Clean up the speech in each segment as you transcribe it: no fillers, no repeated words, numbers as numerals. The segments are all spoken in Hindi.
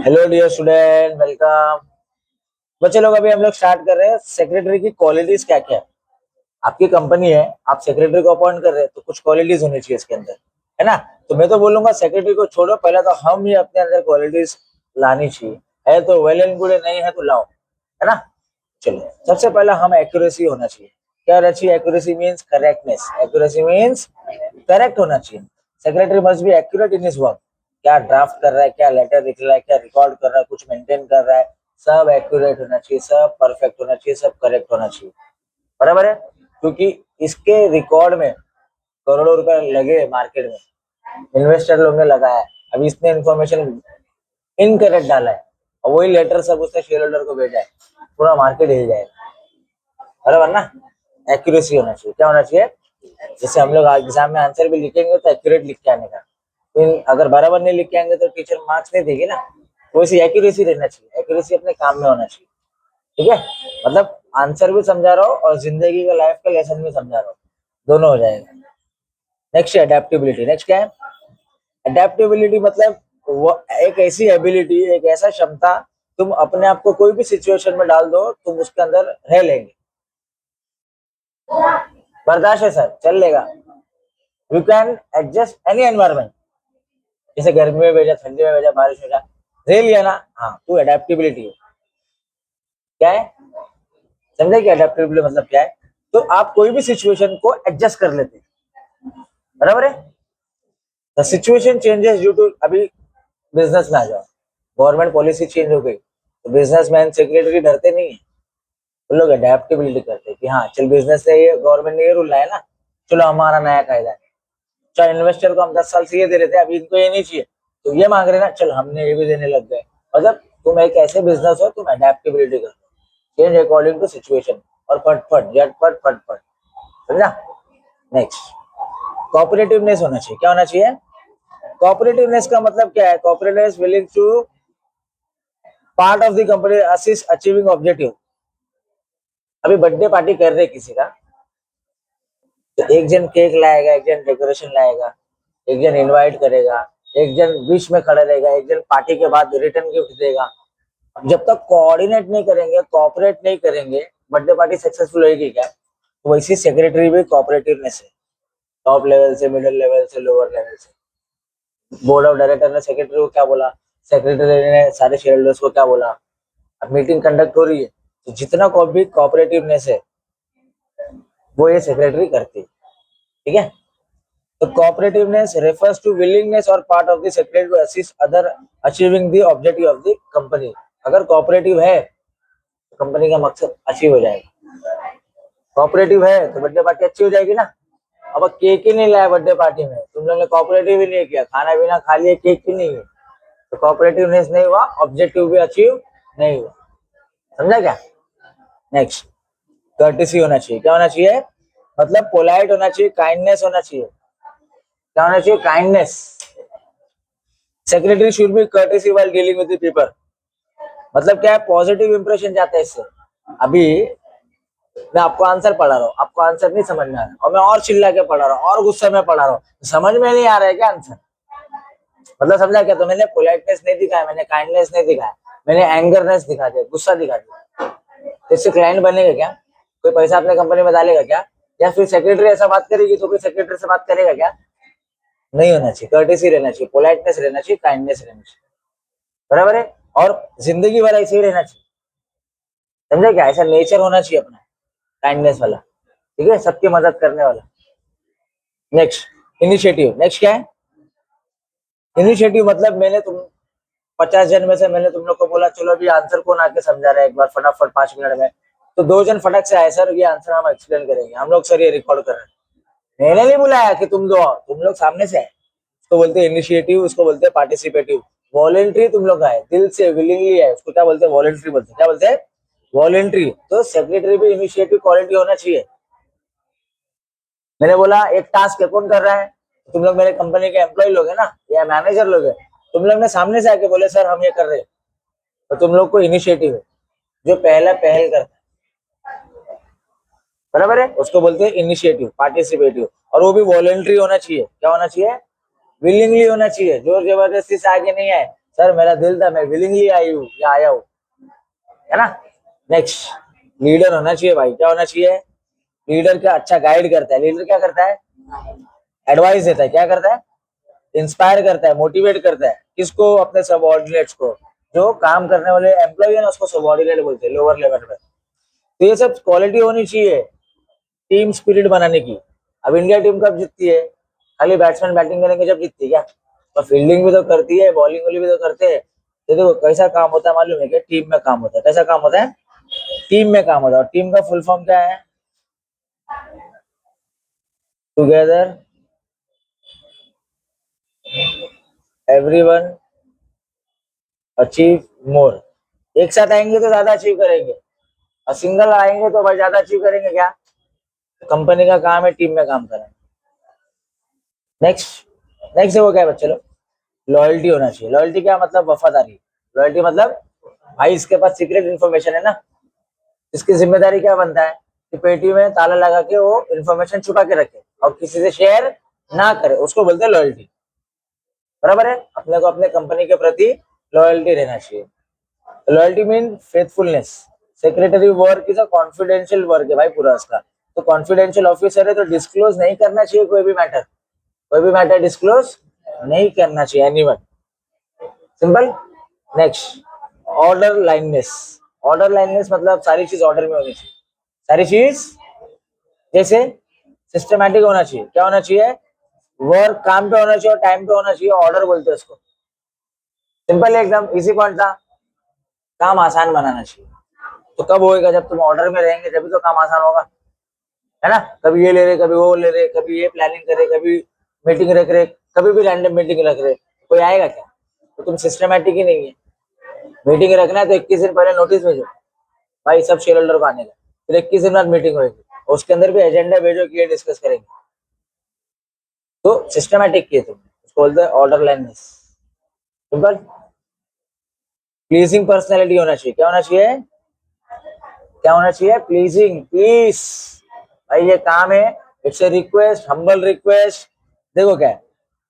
Hello dear student, welcome. बच्चे लोग, अभी हम लोग स्टार्ट कर रहे हैं सेक्रेटरी की क्वालिटीज क्या क्या है। आपकी कंपनी है, आप सेक्रेटरी को अपॉइंट कर रहे हैं तो कुछ क्वालिटीज होनी चाहिए इसके अंदर, है ना। तो मैं तो बोलूंगा सेक्रेटरी को छोड़ो, पहले तो हम ही अपने अंदर क्वालिटीज लानी चाहिए। है तो वेल एंड गुड है, नहीं है तो लाओ, है ना। चलो, सबसे पहला हम एक्यूरेसी होना चाहिए। क्या होना चाहिए? Accuracy means correctness. Accuracy means correct होना चाहिए। Secretary must be accurate in his work. क्या ड्राफ्ट कर रहा है, क्या लेटर लिख रहा है, क्या रिकॉर्ड कर रहा है, कुछ मेंटेन कर रहा है, सब एक्यूरेट होना चाहिए, सब परफेक्ट होना चाहिए, सब करेक्ट होना चाहिए। बराबर है, क्योंकि इसके रिकॉर्ड में करोड़ों रुपए लगे मार्केट में, इन्वेस्टर लोग ने लगाया है। अभी इसने इन्फॉर्मेशन इनकरेक्ट डाला है और वही लेटर सब उसने शेयर होल्डर को भेजा है, पूरा मार्केट हिल जाएगा। बराबर ना। एक्यूरेसी होना चाहिए। क्या होना चाहिए? जैसे हम लोग एग्जाम में आंसर भी लिखेंगे तो एक्यूरेट लिख के आने का। अगर बराबर नहीं लिख के आएंगे तो टीचर मार्क्स नहीं देगी ना। वैसी एक्यूरेसी रहना चाहिए। एक्यूरेसी अपने काम में होना चाहिए। ठीक है, मतलब आंसर भी समझा रहा हो और जिंदगी का, लाइफ का लेसन भी समझा रहा हो, दोनों हो जाएगा। नेक्स्ट है अडेप्टेबिलिटी। नेक्स्ट क्या है? अडेप्टेबिलिटी मतलब वो एक ऐसी एबिलिटी, एक ऐसा क्षमता, तुम अपने आप को कोई भी सिचुएशन में डाल दो, तुम उसके अंदर रह लेंगे। बर्दाश्त है सर, चल लेगा। You can adjust any environment. जैसे गर्मी में भेजा, ठंडी में भेजा, बारिश में भेजा, रह लिया ना। हाँ, तो अडेप्टेबिलिटी है। क्या है? समझे कि अडेप्टेबिलिटी मतलब क्या है? तो आप कोई भी सिचुएशन को एडजस्ट कर लेते हैं। बराबर है। The situation changes due to, अभी बिजनेस में आ जाओ, गवर्नमेंट पॉलिसी चेंज हो गई तो बिजनेसमैन सेक्रेटरी डरते नहीं है। वो लोग अडेप्टेबिलिटी करते हैं कि हाँ चल, बिजनेस ने ये, गवर्नमेंट ने ये रूल लाया ना, चलो हमारा नया कायदा है। चाहे इन्वेस्टर को हम 10 साल से ये दे रहे थे, अभी इनको ये नहीं चाहिए तो ये मांग रहे ना, चल हमने ये भी देने लग गए। मतलब तुम एक ऐसे बिजनेस हो, तुम अडेप्टेबिलिटी करते हो, चेंज अकॉर्डिंग टू सिचुएशन, और फटफट झटपट फटफट। समझा? नेक्स्ट, कोऑपरेटिवनेस होना चाहिए। क्या होना चाहिए? कोऑपरेटिवनेस का मतलब क्या है? Cooperativeness willing to part of the company assist achieving objective. अभी बर्थडे पार्टी कर रहे किसी का, तो एक जन केक लाएगा, एक जन डेकोरेशन लाएगा, एक जन इनवाइट करेगा, एक जन बीच में खड़ा रहेगा, एक जन पार्टी के बाद रिटर्न गिफ्ट देगा। जब तक कोऑर्डिनेट नहीं करेंगे, कोऑपरेट नहीं करेंगे, बर्थडे पार्टी सक्सेसफुल होगी क्या? तो वैसी सेक्रेटरी भी कोऑपरेटिवनेस है। टॉप लेवल से, मिडिल लेवल से, लोअर लेवल से। बोर्ड ऑफ डायरेक्टर ने सेक्रेटरी को क्या बोला, सेक्रेटरी ने सारे शेयर होल्डर्स को क्या बोला। अब मीटिंग कंडक्ट हो रही है, तो जितना भी कोऑपरेटिवनेस है वो ये सेक्रेटरी करती है। ठीक है। तो कोऑपरेटिवनेस रेफर्स टू विलिंगनेस और part of the secretary to assist other achieving the objective of the company. अगर कोऑपरेटिव है तो कंपनी का मकसद अचीव हो जाएगा। कोऑपरेटिव है तो बर्थडे पार्टी अच्छी हो जाएगी ना। अब केक ही नहीं लाया बर्थडे पार्टी में, तुम लोग ने कोऑपरेटिव ही नहीं किया, खाना पीना खा लिया, केक ही नहीं है, तो कोऑपरेटिवनेस नहीं हुआ, ऑब्जेक्टिव भी अचीव नहीं हुआ। समझा क्या? नेक्स्ट, कर्टेसी होना चाहिए। क्या होना चाहिए? मतलब पोलाइट होना चाहिए, काइंडनेस होना चाहिए। क्या होना चाहिए? Kindness. Secretary should be courtesy while dealing with the people. मतलब क्या है? पॉजिटिव इंप्रेशन जाता है इससे। अभी मैं आपको आंसर पढ़ा रहा हूँ, आपको आंसर नहीं समझ में आ रहा और मैं और चिल्ला के पढ़ा रहा हूँ और गुस्से में पढ़ा रहा हूँ, समझ में नहीं आ रहा है क्या आंसर? मतलब समझा क्या? तो मैंने पोलाइटनेस नहीं दिखाया, मैंने काइंडनेस नहीं दिखाया, मैंने एंगरनेस दिखा दिया, गुस्सा दिखा दिया। तो इससे क्लाइंट बनेगा क्या? कोई पैसा अपने कंपनी में डालेगा क्या? या फिर सेक्रेटरी ऐसा बात करेगी तो कोई सेक्रेटरी से बात करेगा क्या? नहीं होना चाहिए। कर्टेसी रहना चाहिए, पोलाइटनेस रहना चाहिए, काइंडनेस रहना चाहिए। बराबर है। और जिंदगी भर ऐसे ही रहना चाहिए। समझे क्या? ऐसा नेचर होना चाहिए अपना, काइंडनेस वाला। ठीक है, सबकी मदद करने वाला। Next, initiative. नेक्स्ट क्या है? इनिशिएटिव मतलब मैंने तुम 50 जन में से मैंने तुम लोग को बोला चलो अभी आंसर कौन आके समझा रहा है एक बार फटाफट 5 मिनट में, तो 2 जन फटक से आए, सर ये आंसर हम एक्सप्लेन करेंगे, हम लोग सर ये रिकॉर्ड कर रहे हैं। मैंने नहीं बुलाया कि तुम दो, तुम लोग सामने से आए। उसको बोलते हैं इनिशिएटिव, उसको बोलते हैं पार्टिसिपेटिव। वॉलेंट्री तुम लोग आए, दिल से, विलिंगली आए, उसको क्या बोलते हैं? वॉलेंट्री बोलते हैं। क्या बोलते हैं? वॉलेंट्री। तो सेक्रेटरी भी इनिशिएटिव क्वालिटी होना चाहिए। मैंने बोला एक टास्क है, कौन कर रहा है? तुम लोग मेरे कंपनी के एम्प्लॉय लोग है ना, या मैनेजर लोग है, तुम लोग ने सामने से आके बोले सर हम ये कर रहे हैं, तो तुम लोग को इनिशिएटिव है। जो पहला पहल करता है, बराबर है, उसको बोलते हैं इनिशिएटिव, पार्टिसिपेटिव। और वो भी वॉलेंट्री होना चाहिए। क्या होना चाहिए? विलिंगली होना चाहिए, जोर जबरदस्ती से आगे नहीं आए। सर मेरा दिल था, मैं विलिंगली आई हूँ या आया हूँ, है ना। नेक्स्ट, लीडर होना चाहिए भाई। क्या होना चाहिए? लीडर क्या अच्छा गाइड करता है। लीडर क्या करता है? एडवाइस देता है। क्या करता है? इंस्पायर करता है, मोटिवेट करता है। किसको? अपने सबऑर्डिनेट्स को। जो काम करने वाले एम्प्लॉय है ना, उसको सबऑर्डिनेट बोलते हैं, लोअर लेवल में। तो ये सब क्वालिटी होनी चाहिए टीम स्पिरिट बनाने की। अब इंडिया टीम कब जीतती है? खाली बैट्समैन बैटिंग करेंगे जब जीतती है क्या? तो फील्डिंग भी तो करती है, बॉलिंग वाली भी तो करते हैं। तो देखो कैसा काम होता है मालूम है क्या? टीम में काम होता है। कैसा काम होता है? टीम में काम होता है। और टीम का फुल फॉर्म क्या है? Together everyone achieve more. एक साथ आएंगे तो ज्यादा अचीव करेंगे, और सिंगल आएंगे तो भाई ज्यादा अचीव करेंगे क्या? कंपनी का काम है टीम में काम करना। नेक्स्ट, नेक्स्ट है वो क्या है बच्चे लोग? लॉयल्टी होना चाहिए। लॉयल्टी क्या मतलब? वफादारी। लॉयल्टी मतलब भाई इसके पास सीक्रेट इन्फॉर्मेशन है ना, इसकी जिम्मेदारी क्या बनता है कि पेटी में ताला लगा के वो इन्फॉर्मेशन छुपा के रखे और किसी से शेयर ना करे, उसको बोलते हैं लॉयल्टी। बराबर है। अपने को अपने कंपनी के प्रति लॉयल्टी रहना चाहिए। Loyalty mean faithfulness. Secretary work is a confidential work है भाई पूरा इसका। तो कॉन्फिडेंशियल ऑफिसर है तो डिस्क्लोज नहीं करना चाहिए कोई भी मैटर। कोई भी मैटर डिस्क्लोज नहीं करना चाहिए anyone. Simple. Next, orderliness. Orderliness मतलब सारी चीज ऑर्डर में होनी चाहिए। सारी चीज जैसे सिस्टमैटिक होना चाहिए। क्या होना चाहिए? वर्क काम पे होना चाहिए और टाइम पे होना चाहिए। ऑर्डर बोलते हैं उसको। सिंपल है एकदम। इजी पॉइंट था। काम आसान बनाना चाहिए। तो कब होएगा? जब तुम ऑर्डर में रहेंगे तभी तो काम आसान होगा, है ना। कभी ये ले रहे, कभी वो ले रहे, कभी ये प्लानिंग करे, कभी मीटिंग रख रहे, कभी भी रैंडम मीटिंग रख रहे, कोई आएगा क्या? तो तुम सिस्टमैटिक ही नहीं है। मीटिंग रखना है तो 21 दिन पहले नोटिस भेजो भाई, सब शेयर होल्डर को आने का। फिर 21 दिन बाद मीटिंग होगी, उसके अंदर भी एजेंडा भेजो कि ये डिस्कस करेंगे। तो सिस्टमैटिक किए तुम, उसको बोलते हैं ऑर्डर लाइननेस। सिंपल। प्लीजिंग पर्सनैलिटी होना चाहिए। क्या होना चाहिए? क्या होना चाहिए? प्लीजिंग, प्लीज भाई ये काम है, it's a request, humble request. देखो क्या है,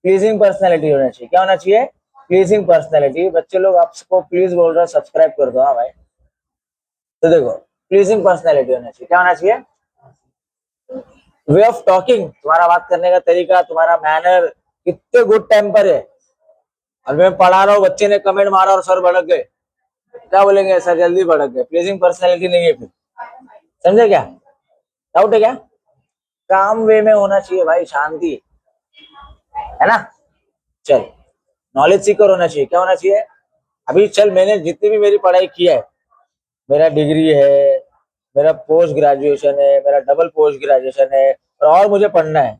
प्लीजिंग पर्सनैलिटी होना चाहिए। क्या होना चाहिए? Pleasing personality. बच्चे लोग आपको प्लीज बोल रहे हो, सब्सक्राइब कर दो। हाँ भाई। तो देखो, प्लीजिंग पर्सनैलिटी होना चाहिए। क्या होना चाहिए? वे ऑफ टॉकिंग, तुम्हारा बात करने का तरीका, तुम्हारा मैनर कितने गुड टेम्पर है। अब मैं पढ़ा रहा हूँ, बच्चे ने कमेंट मारा और सर भड़क गए, क्या बोलेंगे? सर जल्दी भड़क गए। प्लीजिंग पर्सनैलिटी नहीं है फिर। समझे क्या? डाउट है क्या? काम वे में होना चाहिए भाई, शांति, है ना। चल, नॉलेज सीकर होना चाहिए। क्या होना चाहिए? अभी चल, मैंने जितनी भी मेरी पढ़ाई की है, मेरा डिग्री है, मेरा पोस्ट ग्रेजुएशन है, मेरा डबल पोस्ट ग्रेजुएशन है, और मुझे पढ़ना है,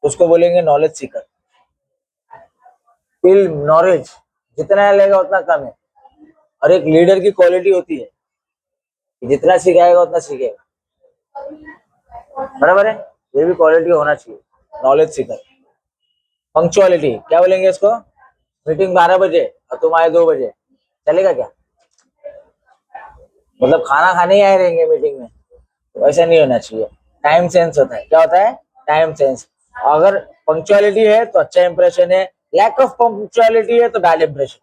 उसको बोलेंगे नॉलेज सीकर। फिल्म नॉलेज जितना लेगा उतना कम है। और एक लीडर की क्वालिटी होती है कि जितना सिखाएगा उतना सीखेगा। बराबर है। ये भी क्वालिटी होना चाहिए, नॉलेज सीकर। पंक्चुअलिटी, क्या बोलेंगे इसको? मीटिंग 12 बजे और तुम आए 2 बजे, चलेगा क्या? मतलब खाना खाने ही आए रहेंगे मीटिंग में, तो ऐसा नहीं होना चाहिए। टाइम सेंस होता है। क्या होता है? Time sense. अगर पंक्चुअलिटी है तो अच्छा इंप्रेशन है, लैक ऑफ पंक्चुअलिटी है तो बैड इंप्रेशन।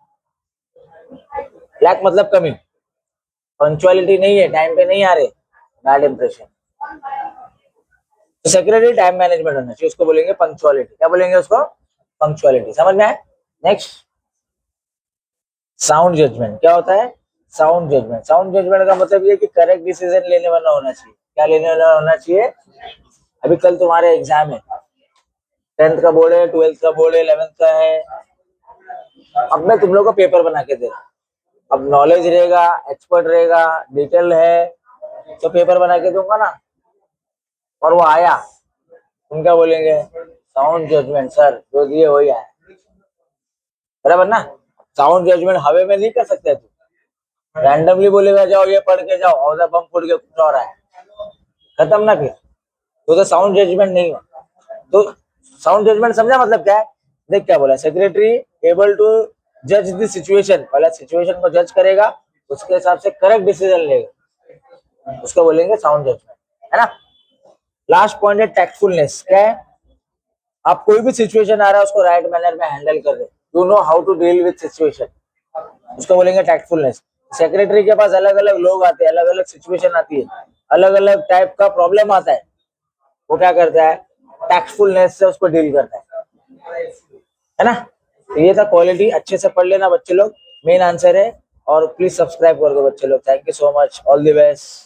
लैक मतलब कमी, पंक्चुअलिटी नहीं है, टाइम पे नहीं आ रहे, बैड इंप्रेशन। तो सेक्रेटरी टाइम मैनेजमेंट होना चाहिए, उसको बोलेंगे पंक्चुअलिटी। क्या बोलेंगे उसको? पंक्चुअलिटी। समझ में आए? Next, sound judgment. क्या होता है? Sound judgement. साउंड जजमेंट का मतलब ये कि करेक्ट डिसीजन लेने वाला होना चाहिए। क्या लेने वाला होना चाहिए? अभी कल तुम्हारे एग्जाम है, 10th का बोर्ड है, 12th का बोर्ड है, 11th का है। अब मैं तुम लोग को पेपर बना के दे रहा हूँ। अब नॉलेज रहेगा, एक्सपर्ट रहेगा, डिटेल है, तो पेपर बना के दूंगा ना, और वो आया, तुम क्या बोलेंगे? साउंड जजमेंट सर, जो दिए वही आया। बराबर ना। साउंड जजमेंट हवे में नहीं कर सकते तुम। रैंडमली बोलेगा जाओ ये पढ़ के जाओ, और बम फूट के कुछ और आया, खत्म ना फिर। तो साउंड जजमेंट नहीं हो। तो साउंड जजमेंट समझा मतलब क्या है? देख क्या बोला, सेक्रेटरी एबल टू जज द सिचुएशन, पहले सिचुएशन को जज करेगा, उसके हिसाब से करेक्ट डिसीजन लेगा, उसको बोलेंगे साउंड जजमेंट, है ना। लास्ट पॉइंट है टैक्टफुलनेस। क्या है? आप कोई भी सिचुएशन आ रहा है उसको राइट मैनर में हैंडल कर रहे, you know how to deal with situation, उसको बोलेंगे टैक्टफुलनेस। सेक्रेटरी के पास अलग अलग लोग आते हैं, अलग अलग सिचुएशन आती है, अलग अलग टाइप का प्रॉब्लम आता है, वो क्या करता है, टैक्टफुलनेस से उसको डील करता है ना। तो ये था क्वालिटी, अच्छे से पढ़ लेना बच्चे लोग, मेन आंसर है। और प्लीज सब्सक्राइब कर दो बच्चे लोग। Thank you so much, all the best.